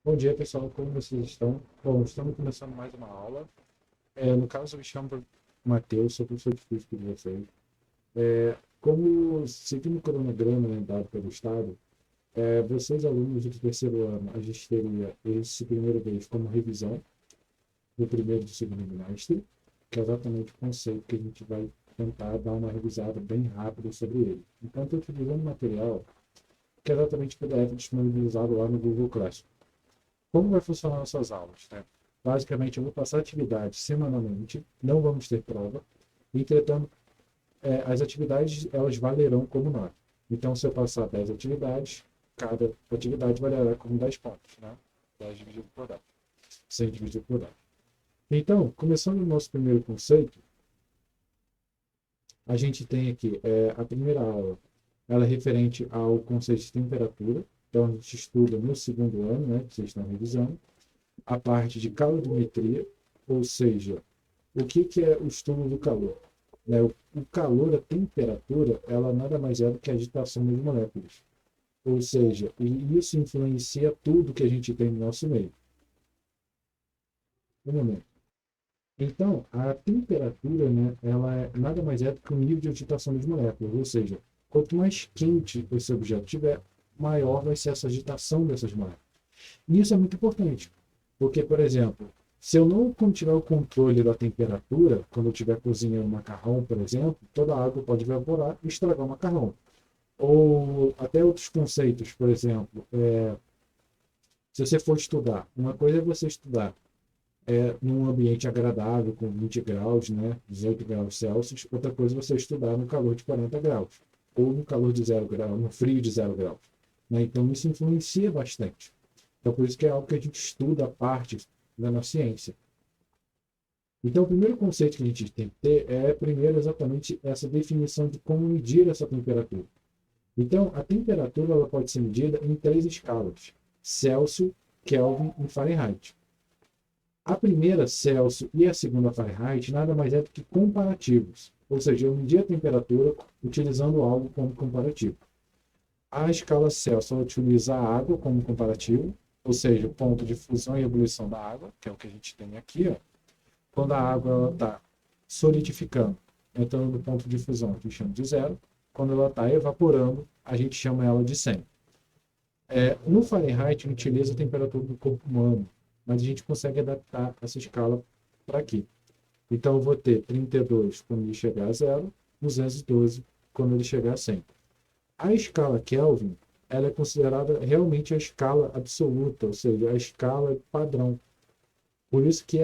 Bom dia, pessoal. Como vocês estão? Bom, estamos começando mais uma aula. No caso, eu me chamo Matheus, sou professor de física de vocês. Como seguindo o cronograma, né, dado pelo Estado, vocês, alunos do terceiro ano, a gente teria esse primeiro vez como revisão do primeiro e do segundo bimestre, que é exatamente o conceito que a gente vai tentar dar uma revisada bem rápida sobre ele. Então, estou utilizando material que é exatamente o PDF disponibilizado lá no Google Classroom. Como vai funcionar nossas aulas? Né? Basicamente, eu vou passar atividades semanalmente, não vamos ter prova. Entretanto, as atividades elas valerão como nota. Então, se eu passar 10 atividades, cada atividade valerá como 10 pontos. Né? 10 dividido por 10. 100 dividido por 10. Então, começando o nosso primeiro conceito, a gente tem aqui a primeira aula, ela é referente ao conceito de temperatura. Então, a gente estuda no segundo ano, né, que vocês estão revisando, a parte de calorimetria, ou seja, o que é o estudo do calor? Né? O calor, a temperatura, ela nada mais é do que a agitação das moléculas. Ou seja, e isso influencia tudo que a gente tem no nosso meio. Um momento. Então, a temperatura, né, ela nada mais é do que o nível de agitação das moléculas. Ou seja, quanto mais quente esse objeto tiver, maior vai ser essa agitação dessas moléculas. E isso é muito importante, porque, por exemplo, se eu não tiver o controle da temperatura, quando eu estiver cozinhando macarrão, por exemplo, toda a água pode evaporar e estragar o macarrão. Ou até outros conceitos, por exemplo, se você for estudar, uma coisa é você estudar num ambiente agradável, com 20 graus, né, 18 graus Celsius, outra coisa é você estudar no calor de 40 graus, ou no calor de 0 graus, no frio de 0 graus. Né? Então, isso influencia bastante. Então, por isso que é algo que a gente estuda a parte na ciência. Então, o primeiro conceito que a gente tem que ter é, primeiro, exatamente essa definição de como medir essa temperatura. Então, a temperatura ela pode ser medida em três escalas: Celsius, Kelvin e Fahrenheit. A primeira, Celsius, e a segunda, Fahrenheit, nada mais é do que comparativos. Ou seja, eu medi a temperatura utilizando algo como comparativo. A escala Celsius ela utiliza a água como comparativo, ou seja, o ponto de fusão e ebulição da água, que é o que a gente tem aqui, ó. Quando a água está solidificando, entrando no ponto de fusão, a gente chama de zero. Quando ela está evaporando, a gente chama ela de 100. No Fahrenheit, a gente utiliza a temperatura do corpo humano, mas a gente consegue adaptar essa escala para aqui. Então, eu vou ter 32 quando ele chegar a zero, 212 quando ele chegar a 100. A escala Kelvin ela é considerada realmente a escala absoluta, ou seja, a escala padrão. Por isso que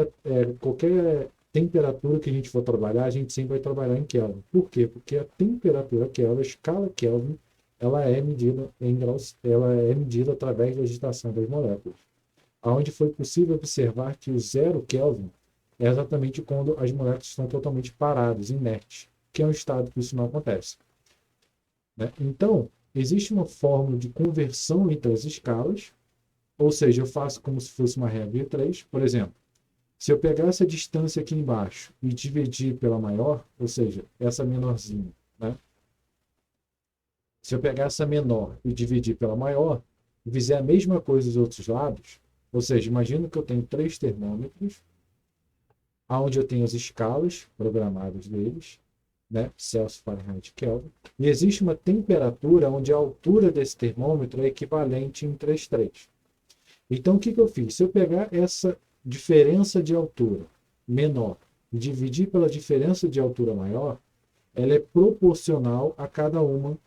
qualquer temperatura que a gente for trabalhar, a gente sempre vai trabalhar em Kelvin. Por quê? Porque a temperatura Kelvin, a escala Kelvin, ela é medida em graus, ela é medida através da agitação das moléculas. Onde foi possível observar que o zero Kelvin é exatamente quando as moléculas estão totalmente paradas, inertes, que é um estado que isso não acontece. Né? Então, existe uma fórmula de conversão entre as escalas, ou seja, eu faço como se fosse uma regra de 3, por exemplo. Se eu pegar essa distância aqui embaixo e dividir pela maior, ou seja, essa menorzinha, né? Se eu pegar essa menor e dividir pela maior, e fizer a mesma coisa dos outros lados, ou seja, imagina que eu tenho três termômetros, onde eu tenho as escalas programadas deles, né? Celsius, Fahrenheit, Kelvin, e existe uma temperatura onde a altura desse termômetro é equivalente em 3,3. Então, o que eu fiz? Se eu pegar essa diferença de altura menor e dividir pela diferença de altura maior, ela é proporcional a cada uma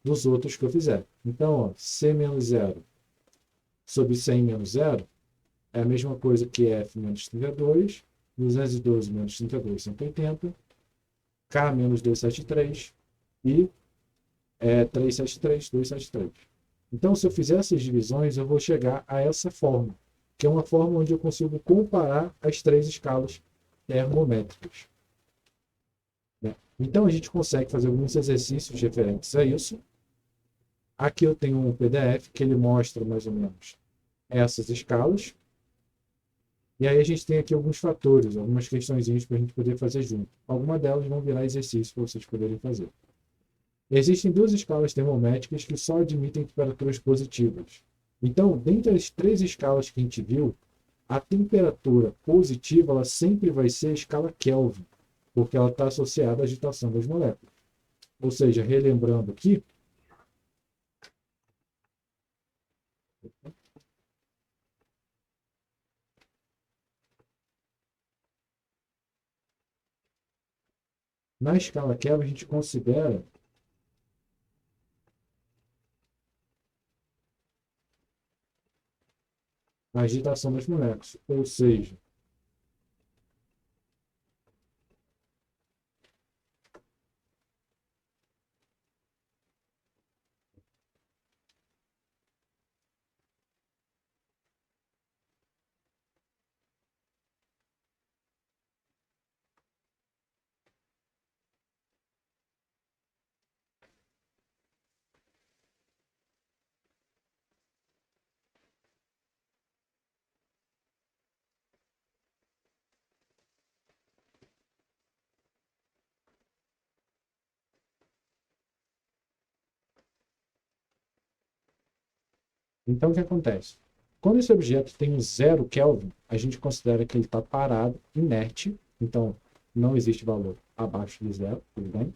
dos outros que eu fizer. Então, ó, C menos zero sobre 100 menos zero é a mesma coisa que F menos 32, 212 menos 32, 180, K menos 273 e 373, 273. Então, se eu fizer essas divisões, eu vou chegar a essa forma, que é uma forma onde eu consigo comparar as três escalas termométricas. Né? Então, a gente consegue fazer alguns exercícios referentes a isso. Aqui eu tenho um PDF que ele mostra mais ou menos essas escalas. E aí a gente tem aqui alguns fatores, algumas questõezinhas para a gente poder fazer junto. Algumas delas vão virar exercício para vocês poderem fazer. Existem duas escalas termométricas que só admitem temperaturas positivas. Então, dentre as três escalas que a gente viu, a temperatura positiva ela sempre vai ser a escala Kelvin, porque ela está associada à agitação das moléculas. Ou seja, relembrando aqui, na escala Kelvin a gente considera a agitação das moléculas. Ou seja, então o que acontece? Quando esse objeto tem um zero Kelvin, a gente considera que ele está parado, inerte, então não existe valor abaixo de zero, tudo bem?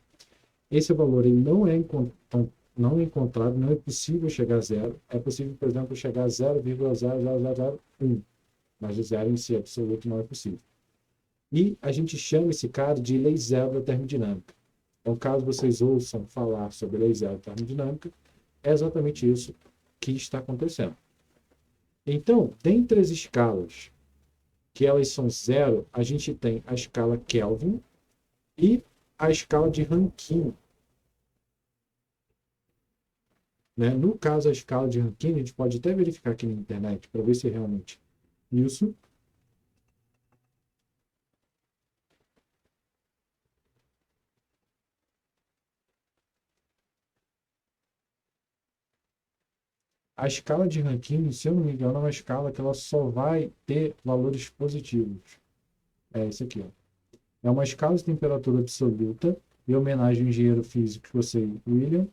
Esse valor ele não é encontrado, não é possível chegar a zero. É possível, por exemplo, chegar a 0,00001, mas o zero em si absoluto não é possível. E a gente chama esse cara de lei zero da termodinâmica. Então, caso vocês ouçam falar sobre lei zero da termodinâmica, é exatamente isso que está acontecendo. Então, dentre as escalas que elas são zero, a gente tem a escala Kelvin e a escala de Rankine. Né? No caso, a escala de Rankine, a gente pode até verificar aqui na internet para ver se é realmente isso. A escala de Rankine, se eu não me engano, é uma escala que ela só vai ter valores positivos. É isso aqui. Ó. É uma escala de temperatura absoluta, em homenagem ao engenheiro físico você, William,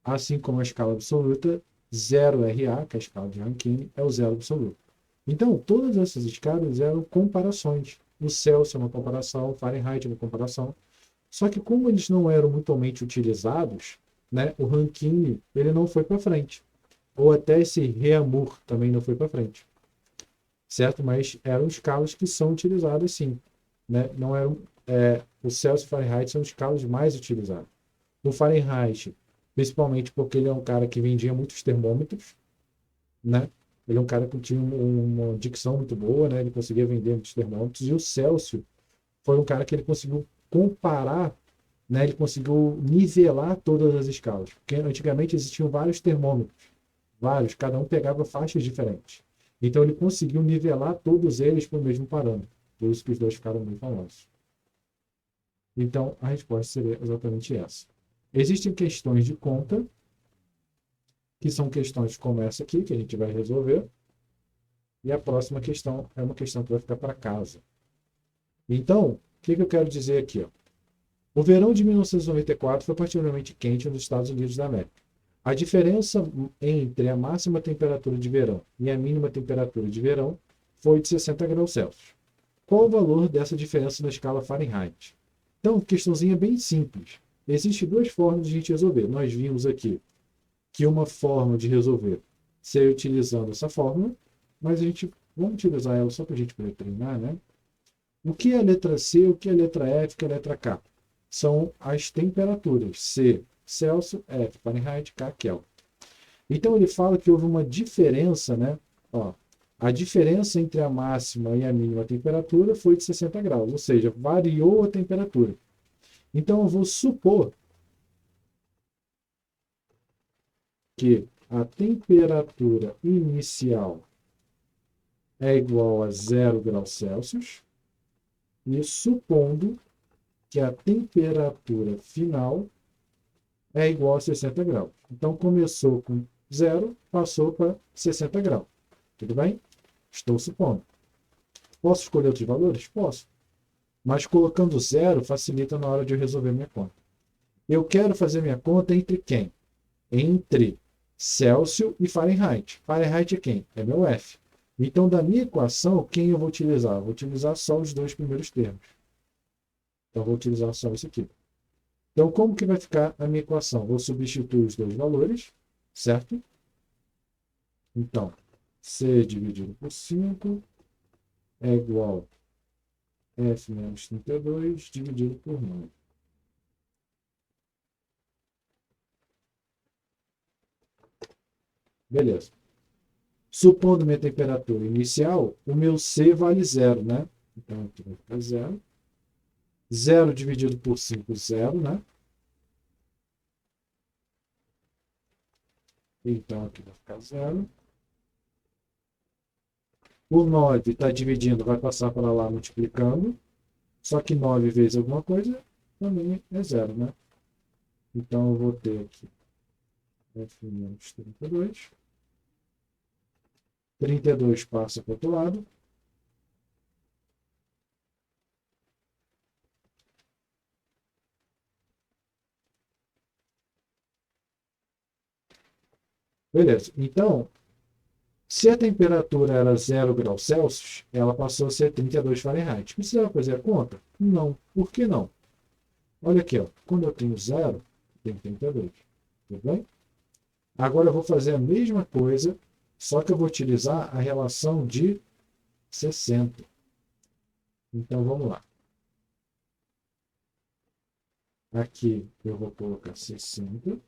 assim como a escala absoluta, 0RA, que é a escala de Rankine, é o zero absoluto. Então, todas essas escalas eram comparações. O Celsius é uma comparação, o Fahrenheit é uma comparação. Só que como eles não eram mutuamente utilizados, né, o Rankine ele não foi para frente. Ou até esse Reaumur também não foi para frente. Certo? Mas eram escalas que são utilizadas sim. Né? Não eram, o Celsius e o Fahrenheit são escalas mais utilizadas. O Fahrenheit, principalmente porque ele é um cara que vendia muitos termômetros, né? Ele é um cara que tinha uma dicção muito boa, né? Ele conseguia vender muitos termômetros. E o Celsius foi um cara que ele conseguiu comparar, né? Ele conseguiu nivelar todas as escalas. Porque antigamente existiam vários termômetros, vários, cada um pegava faixas diferentes. Então ele conseguiu nivelar todos eles para o mesmo parâmetro. Por isso que os dois ficaram muito famosos. Então a resposta seria exatamente essa. Existem questões de conta, que são questões como essa aqui, que a gente vai resolver. E a próxima questão é uma questão que vai ficar para casa. Então, o que eu quero dizer aqui? Ó? O verão de 1994 foi particularmente quente nos Estados Unidos da América. A diferença entre a máxima temperatura de verão e a mínima temperatura de verão foi de 60 graus Celsius. Qual o valor dessa diferença na escala Fahrenheit? Então, questãozinha bem simples. Existem duas formas de a gente resolver. Nós vimos aqui que uma forma de resolver seria utilizando essa fórmula, mas a gente vamos utilizar ela só para a gente poder treinar, né? O que é a letra C, o que é a letra F, o que é a letra K? São as temperaturas. C, Celsius, F, Fahrenheit, K, Kelvin. Então ele fala que houve uma diferença, né? Ó, a diferença entre a máxima e a mínima temperatura foi de 60 graus, ou seja, variou a temperatura. Então eu vou supor que a temperatura inicial é igual a 0 graus Celsius, e supondo que a temperatura final é igual a 60 graus. Então, começou com 0, passou para 60 graus. Tudo bem? Estou supondo. Posso escolher outros valores? Posso. Mas colocando 0 facilita na hora de eu resolver minha conta. Eu quero fazer minha conta entre quem? Entre Celsius e Fahrenheit. Fahrenheit é quem? É meu F. Então, da minha equação, quem eu vou utilizar? Eu vou utilizar só os dois primeiros termos. Então, eu vou utilizar só isso aqui. Então, como que vai ficar a minha equação? Vou substituir os dois valores, certo? Então, C dividido por 5 é igual a F menos 32 dividido por 9. Beleza. Supondo minha temperatura inicial, o meu C vale zero, né? Então, aqui vai ficar zero. 0 dividido por 5, zero, né? Então, aqui vai ficar zero. O 9 está dividindo, vai passar para lá multiplicando. Só que 9 vezes alguma coisa também é zero, né? Então, eu vou ter aqui F menos 32. 32 passa para o outro lado. Beleza. Então, se a temperatura era 0 graus Celsius, ela passou a ser 32 Fahrenheit. Precisava fazer a conta? Não. Por que não? Olha aqui, ó. Quando eu tenho 0, tem 32. Tudo bem? Agora eu vou fazer a mesma coisa, só que eu vou utilizar a relação de 60. Então, vamos lá. Aqui eu vou colocar 60.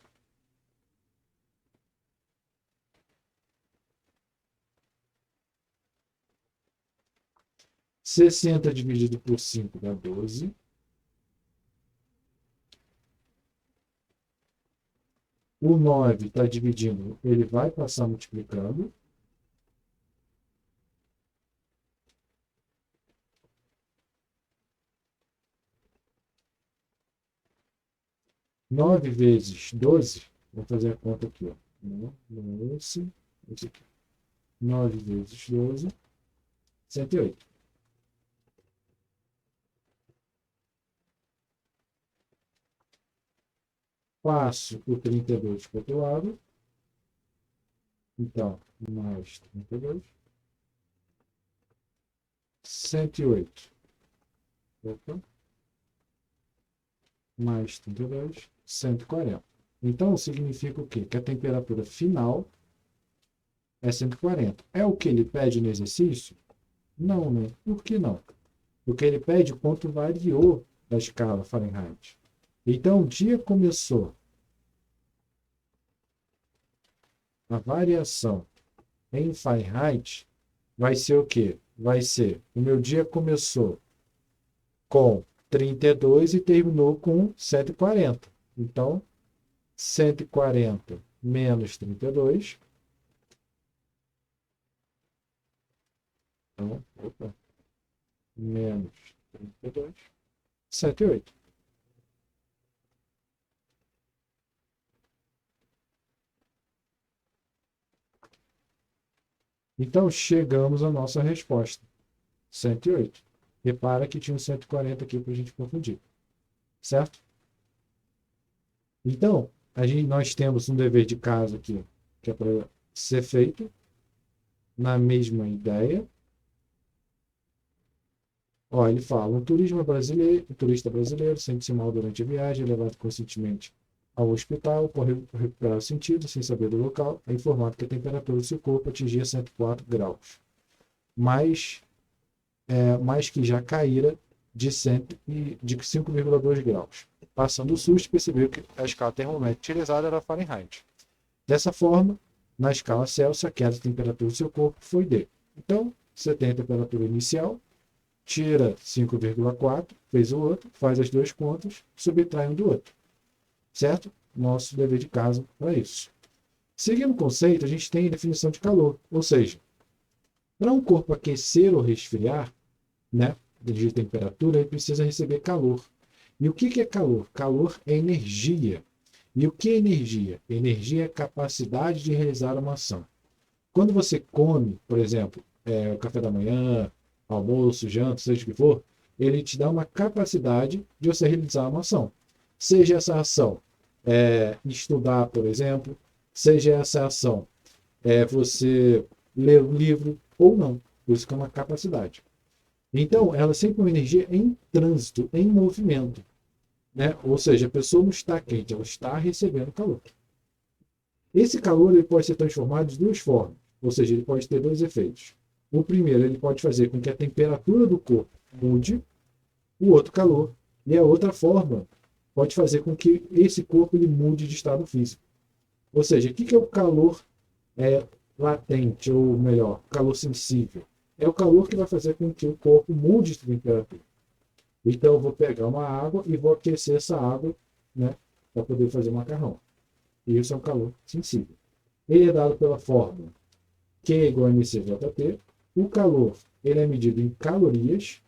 Sessenta dividido por 5 dá 12. O 9 está dividindo, ele vai passar multiplicando. Nove vezes 12, vou fazer a conta aqui, ó. Não é esse aqui. 9 vezes 12, 108. Passo o 32 para o outro lado. Então, mais 32. 108. Opa. Mais 32. 140. Então, significa o quê? Que a temperatura final é 140. É o que ele pede no exercício? Não, né? Por que não? Porque ele pede o quanto variou da escala Fahrenheit. Então, o dia começou. A variação em Fahrenheit vai ser o quê? Vai ser, o meu dia começou com 32 e terminou com 140. Então, 140 menos 32. Então, opa, menos 32, 108. Então, chegamos à nossa resposta. 108. Repara que tinha um 140 aqui para a gente confundir. Certo? Então, nós temos um dever de casa aqui, que é para ser feito na mesma ideia. Ó, ele fala, o turista brasileiro sente-se mal durante a viagem, é levado conscientemente ao hospital por recuperar o sentido, sem saber do local, é informado que a temperatura do seu corpo atingia 104 graus, mas que já caíra de 5,2 graus. Passando o susto, percebeu que a escala termométrica utilizada era Fahrenheit. Dessa forma, na escala Celsius, a queda de temperatura do seu corpo foi D. Então, você tem a temperatura inicial, tira 5,4, fez o outro, faz as duas contas, subtrai um do outro. Certo? Nosso dever de casa para isso. Seguindo o conceito, a gente tem a definição de calor, ou seja, para um corpo aquecer ou resfriar, né, de temperatura, ele precisa receber calor. E o que é calor? Calor é energia. E o que é energia? Energia é a capacidade de realizar uma ação. Quando você come, por exemplo, o café da manhã, almoço, janta, seja o que for, ele te dá uma capacidade de você realizar uma ação. Seja essa ação estudar, por exemplo, seja essa ação você ler o livro ou não. Por isso que é uma capacidade. Então, ela é sempre uma energia em trânsito, em movimento. Né? Ou seja, a pessoa não está quente, ela está recebendo calor. Esse calor ele pode ser transformado de duas formas, ou seja, ele pode ter dois efeitos. O primeiro, ele pode fazer com que a temperatura do corpo mude, o outro calor, e a outra forma pode fazer com que esse corpo ele mude de estado físico. Ou seja, o que é o calor latente, ou melhor, calor sensível? É o calor que vai fazer com que o corpo mude de temperatura. Então, eu vou pegar uma água e vou aquecer essa água, né, para poder fazer macarrão. E isso é um calor sensível. Ele é dado pela fórmula Q igual a mc/T. O calor ele é medido em calorias,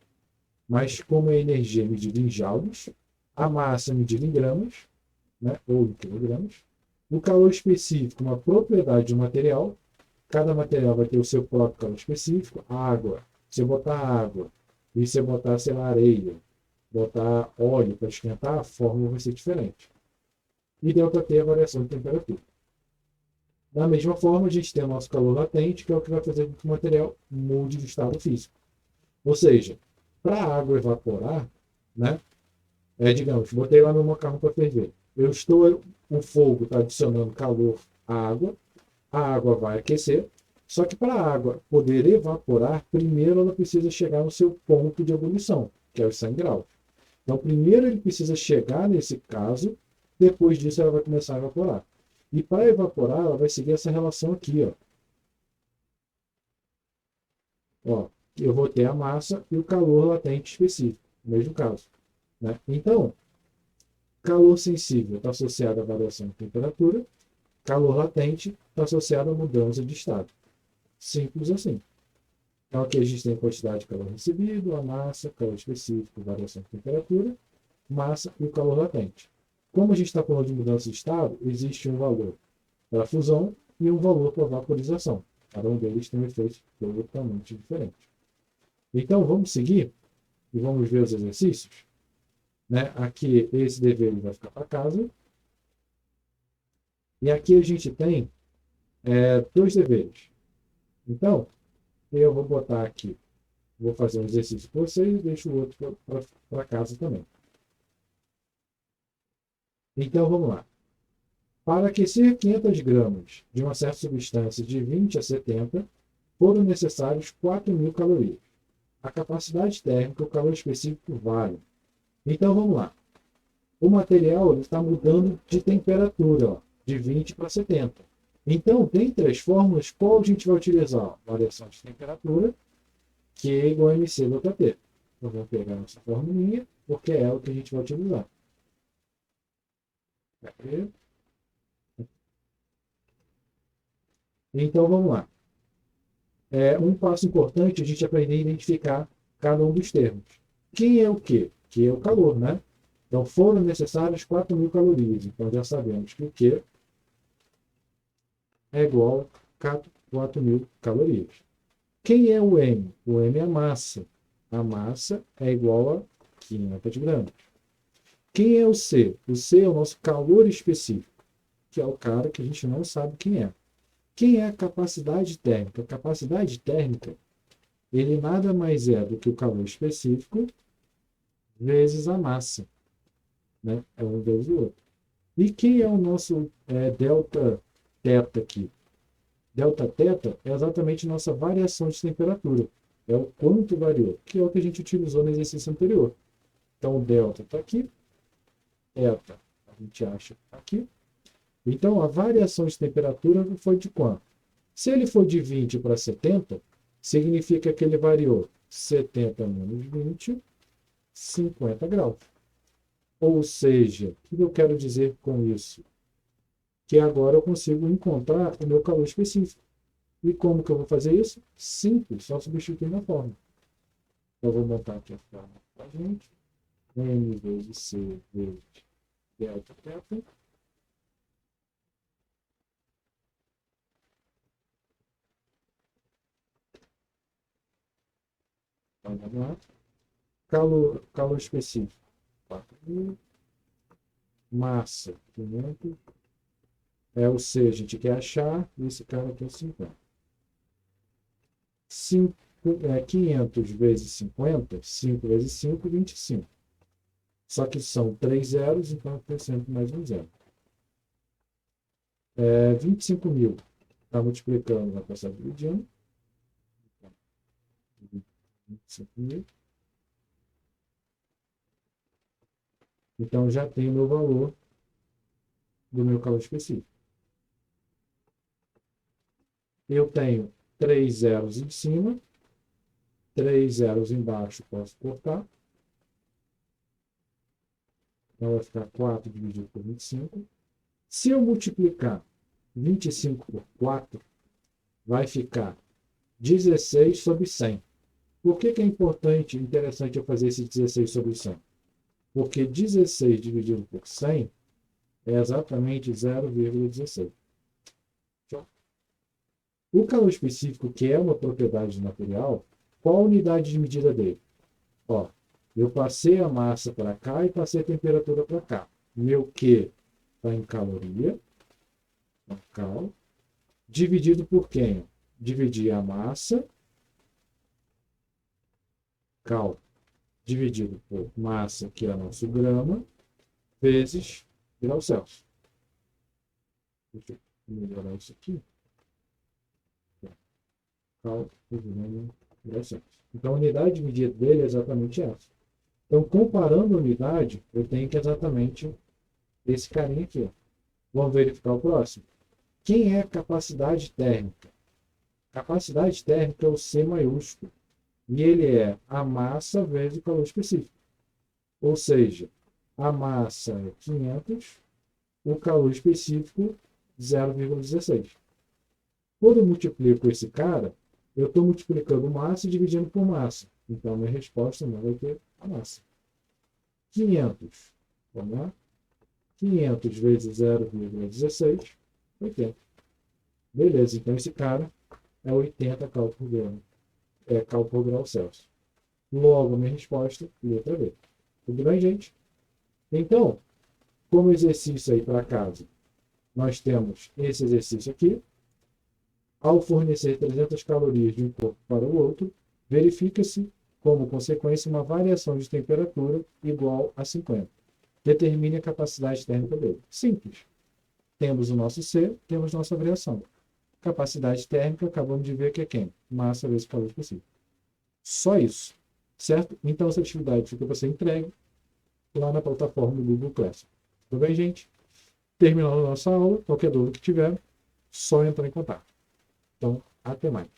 mas como a energia é medida em joules, a massa é medida em gramas, né, ou em quilogramas. O calor específico, uma propriedade de um material. Cada material vai ter o seu próprio calor específico. A água, se eu botar água e se eu botar, sei lá, areia, botar óleo para esquentar, a fórmula vai ser diferente. E ΔT é a variação de temperatura. Da mesma forma, a gente tem o nosso calor latente, que é o que vai fazer com que o material mude de estado físico. Ou seja, para a água evaporar, né, digamos, botei lá meu macarrão para ferver. O fogo está adicionando calor à água, a água vai aquecer, só que para a água poder evaporar, primeiro ela precisa chegar no seu ponto de ebulição, que é os 100 graus. Então, primeiro ele precisa chegar nesse caso, depois disso ela vai começar a evaporar. E para evaporar, ela vai seguir essa relação aqui, ó. Ó, eu vou ter a massa e o calor latente específico, no mesmo caso. Né? Então, calor sensível está associado à variação de temperatura, calor latente está associado à mudança de estado. Simples assim. Então, aqui a gente tem a quantidade de calor recebido, a massa, calor específico, variação de temperatura, massa e o calor latente. Como a gente está falando de mudança de estado, existe um valor para a fusão e um valor para a vaporização. Cada um deles tem um efeito totalmente diferente. Então, vamos seguir e vamos ver os exercícios. Né? Aqui, esse dever vai ficar para casa. E aqui a gente tem dois deveres. Então, eu vou botar aqui, vou fazer um exercício para vocês e deixo o outro para casa também. Então, vamos lá. Para aquecer 500 gramas de uma certa substância de 20 a 70, foram necessários 4.000 calorias. A capacidade térmica, o calor específico vale. Então, vamos lá. O material está mudando de temperatura, ó, de 20 para 70. Então, dentre as fórmulas, qual a gente vai utilizar? Variação de temperatura, que é igual a mc/T. Então, vamos pegar nossa formulinha, porque é ela que a gente vai utilizar. Então, vamos lá. Um passo importante é a gente aprender a identificar cada um dos termos. Quem é o quê? Que é o calor, né? Então, foram necessárias 4.000 calorias. Então, já sabemos que o Q é igual a 4.000 calorias. Quem é o M? O M é a massa. A massa é igual a 500 gramas. Quem é o C? O C é o nosso calor específico, que é o cara que a gente não sabe quem é. Quem é a capacidade térmica? A capacidade térmica, ele nada mais é do que o calor específico vezes a massa. Né? É um vezes o outro. E quem é o nosso delta teta aqui? Delta teta é exatamente nossa variação de temperatura. É o quanto variou, que é o que a gente utilizou no exercício anterior. Então, o delta está aqui, eta a gente acha aqui. Então, a variação de temperatura foi de quanto? Se ele for de 20 para 70, significa que ele variou 70 menos 20, 50 graus. Ou seja, o que eu quero dizer com isso? Que agora eu consigo encontrar o meu calor específico. E como que eu vou fazer isso? Simples, só substituindo a fórmula. Eu vou botar aqui a fórmula para a gente. M vezes C vezes delta teta. Então, vamos lá. Calor específico, 4.000. Massa, 500. Ou seja, a gente quer achar, e esse cara aqui é 50. 500 vezes 50, 5 vezes 5, 25. Só que são 3 zeros, então acrescento mais um zero. 25 mil. Está multiplicando, vai passar dividindo. 25 mil. Então já tem o meu valor do meu calor específico. Eu tenho 3 zeros em cima, 3 zeros embaixo, posso cortar. Então vai ficar 4 dividido por 25. Se eu multiplicar 25 por 4, vai ficar 16 sobre 100. Por que é importante, interessante eu fazer esse 16 sobre 100? Porque 16 dividido por 100 é exatamente 0,16. O calor específico, que é uma propriedade do material, qual a unidade de medida dele? Ó, eu passei a massa para cá e passei a temperatura para cá. Meu Q está em caloria, cal, dividido por quem? Dividir a massa, cal, dividido por massa, que é nosso grama, vezes graus Celsius. Deixa eu melhorar isso aqui. Cal, graus Celsius. Então, a unidade de medida dele é exatamente essa. Então, comparando a unidade, eu tenho que exatamente esse carinha aqui. Ó. Vamos verificar o próximo. Quem é capacidade térmica? Capacidade térmica é o C maiúsculo. E ele é a massa vezes o calor específico. Ou seja, a massa é 500, o calor específico 0,16. Quando eu multiplico esse cara, eu estou multiplicando massa e dividindo por massa. Então, minha resposta não vai ter a massa. 500. Vamos lá? 500 vezes 0,16, 80. Beleza, então esse cara é 80 cálculo por grama. Cálculo por grau Celsius. Logo, minha resposta, letra B. Tudo bem, gente? Então, como exercício aí para casa, nós temos esse exercício aqui. Ao fornecer 300 calorias de um corpo para o outro, verifica-se, como consequência, uma variação de temperatura igual a 50. Determine a capacidade térmica dele. Simples. Temos o nosso C, temos nossa variação. Capacidade térmica, acabamos de ver que é quem? Massa vezes calor específico. Só isso. Certo? Então, essa atividade fica para ser entregue lá na plataforma do Google Classroom. Tudo bem, gente? Terminando a nossa aula, qualquer dúvida que tiver, só entrar em contato. Então, até mais.